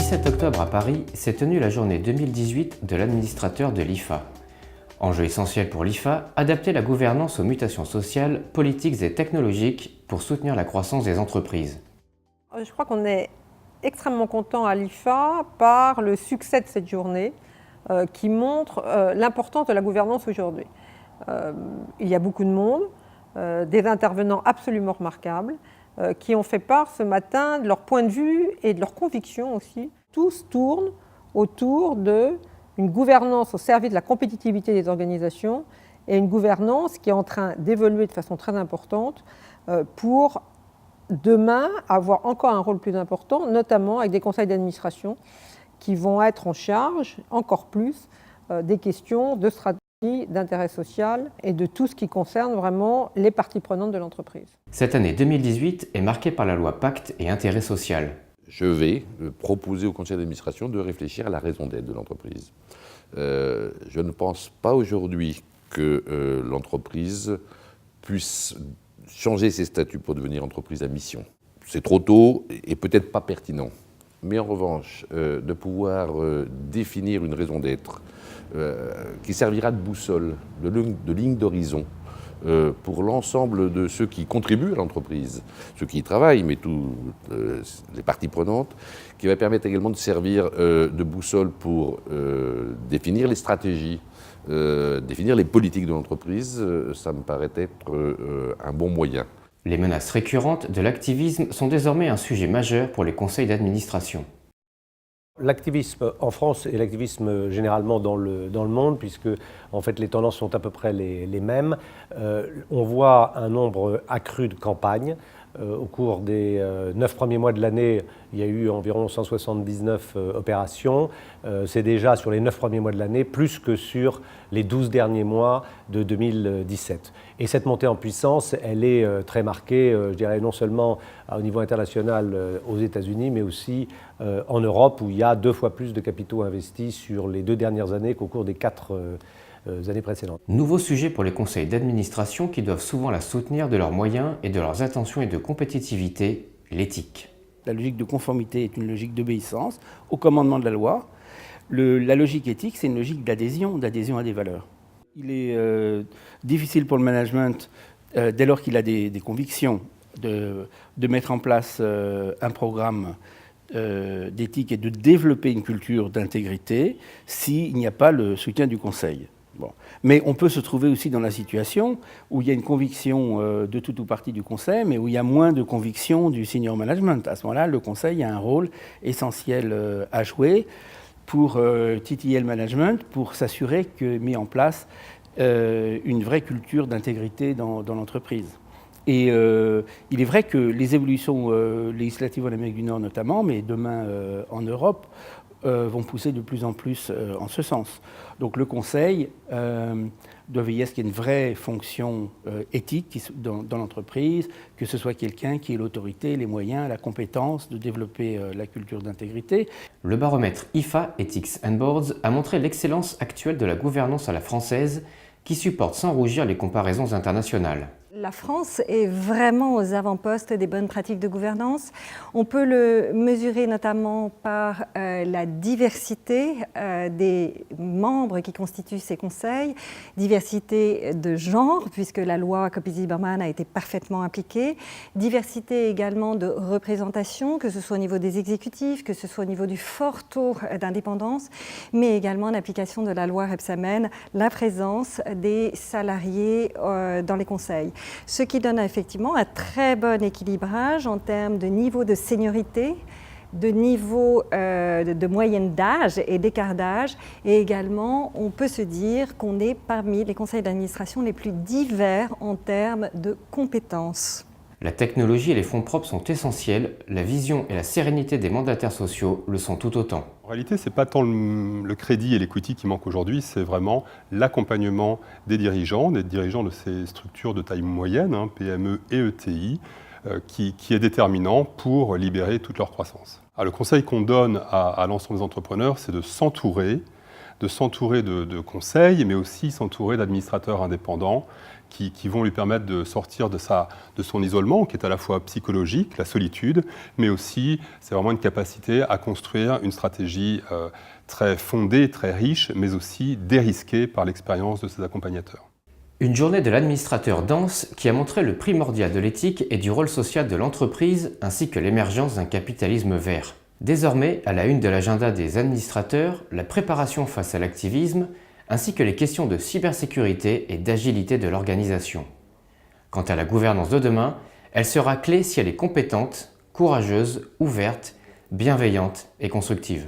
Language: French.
17 octobre à Paris s'est tenue la journée 2018 de l'administrateur de l'IFA. Enjeu essentiel pour l'IFA, adapter la gouvernance aux mutations sociales, politiques et technologiques pour soutenir la croissance des entreprises. Je crois qu'on est extrêmement content à l'IFA par le succès de cette journée qui montre l'importance de la gouvernance aujourd'hui. Il y a beaucoup de monde, des intervenants absolument remarquables qui ont fait part ce matin de leur point de vue et de leurs convictions aussi. Tous tournent autour d'une gouvernance au service de la compétitivité des organisations et une gouvernance qui est en train d'évoluer de façon très importante pour demain avoir encore un rôle plus important, notamment avec des conseils d'administration qui vont être en charge encore plus des questions de stratégie, d'intérêt social et de tout ce qui concerne vraiment les parties prenantes de l'entreprise. Cette année 2018 est marquée par la loi Pacte et Intérêt social. Je vais proposer au conseil d'administration de réfléchir à la raison d'être de l'entreprise. Je ne pense pas aujourd'hui que l'entreprise puisse changer ses statuts pour devenir entreprise à mission. C'est trop tôt et peut-être pas pertinent. Mais en revanche, de pouvoir définir une raison d'être qui servira de boussole, de ligne d'horizon pour l'ensemble de ceux qui contribuent à l'entreprise, ceux qui y travaillent, mais toutes les parties prenantes, qui va permettre également de servir de boussole pour définir les stratégies, définir les politiques de l'entreprise, ça me paraît être un bon moyen. Les menaces récurrentes de l'activisme sont désormais un sujet majeur pour les conseils d'administration. L'activisme en France et l'activisme généralement dans le monde, puisque en fait les tendances sont à peu près les mêmes. On voit un nombre accru de campagnes. Au cours des 9 premiers mois de l'année, il y a eu environ 179 opérations. C'est déjà sur les 9 premiers mois de l'année, plus que sur les 12 derniers mois de 2017. Et cette montée en puissance, elle est très marquée, je dirais, non seulement au niveau international aux États-Unis, mais aussi en Europe, où il y a 2 fois plus de capitaux investis sur les 2 dernières années qu'au cours des 4 années précédentes. Nouveau sujet pour les conseils d'administration qui doivent souvent la soutenir de leurs moyens et de leurs intentions et de compétitivité, l'éthique. La logique de conformité est une logique d'obéissance au commandement de la loi. La logique éthique, c'est une logique d'adhésion à des valeurs. Il est difficile pour le management, dès lors qu'il a des convictions, de mettre en place un programme d'éthique et de développer une culture d'intégrité s'il n'y a pas le soutien du conseil. Bon. Mais on peut se trouver aussi dans la situation où il y a une conviction de tout ou partie du conseil, mais où il y a moins de conviction du senior management. À ce moment-là, le conseil a un rôle essentiel à jouer pour titiller le management, pour s'assurer que met en place une vraie culture d'intégrité dans l'entreprise. Et il est vrai que les évolutions législatives en Amérique du Nord notamment, mais demain en Europe, vont pousser de plus en plus en ce sens. Donc le Conseil doit veiller à ce qu'il y ait une vraie fonction éthique dans l'entreprise, que ce soit quelqu'un qui ait l'autorité, les moyens, la compétence de développer la culture d'intégrité. Le baromètre IFA Ethics and Boards a montré l'excellence actuelle de la gouvernance à la française qui supporte sans rougir les comparaisons internationales. La France est vraiment aux avant-postes des bonnes pratiques de gouvernance. On peut le mesurer notamment par la diversité des membres qui constituent ces conseils, diversité de genre, puisque la loi Koppe-Zimmermann a été parfaitement appliquée, diversité également de représentation, que ce soit au niveau des exécutifs, que ce soit au niveau du fort taux d'indépendance, mais également l'application de la loi Rebsamen, la présence des salariés dans les conseils. Ce qui donne effectivement un très bon équilibrage en termes de niveau de seniorité, de niveau de moyenne d'âge et d'écart d'âge. Et également, on peut se dire qu'on est parmi les conseils d'administration les plus divers en termes de compétences. La technologie et les fonds propres sont essentiels, la vision et la sérénité des mandataires sociaux le sont tout autant. En réalité, ce n'est pas tant le crédit et l'equity qui manquent aujourd'hui, c'est vraiment l'accompagnement des dirigeants de ces structures de taille moyenne, PME et ETI, qui est déterminant pour libérer toute leur croissance. Alors, le conseil qu'on donne à l'ensemble des entrepreneurs, c'est de s'entourer de conseils, mais aussi s'entourer d'administrateurs indépendants qui vont lui permettre de sortir de son isolement, qui est à la fois psychologique, la solitude, mais aussi c'est vraiment une capacité à construire une stratégie très fondée, très riche, mais aussi dérisquée par l'expérience de ses accompagnateurs. Une journée de l'administrateur dense qui a montré le primordial de l'éthique et du rôle social de l'entreprise ainsi que l'émergence d'un capitalisme vert. Désormais, à la une de l'agenda des administrateurs, la préparation face à l'activisme ainsi que les questions de cybersécurité et d'agilité de l'organisation. Quant à la gouvernance de demain, elle sera clé si elle est compétente, courageuse, ouverte, bienveillante et constructive.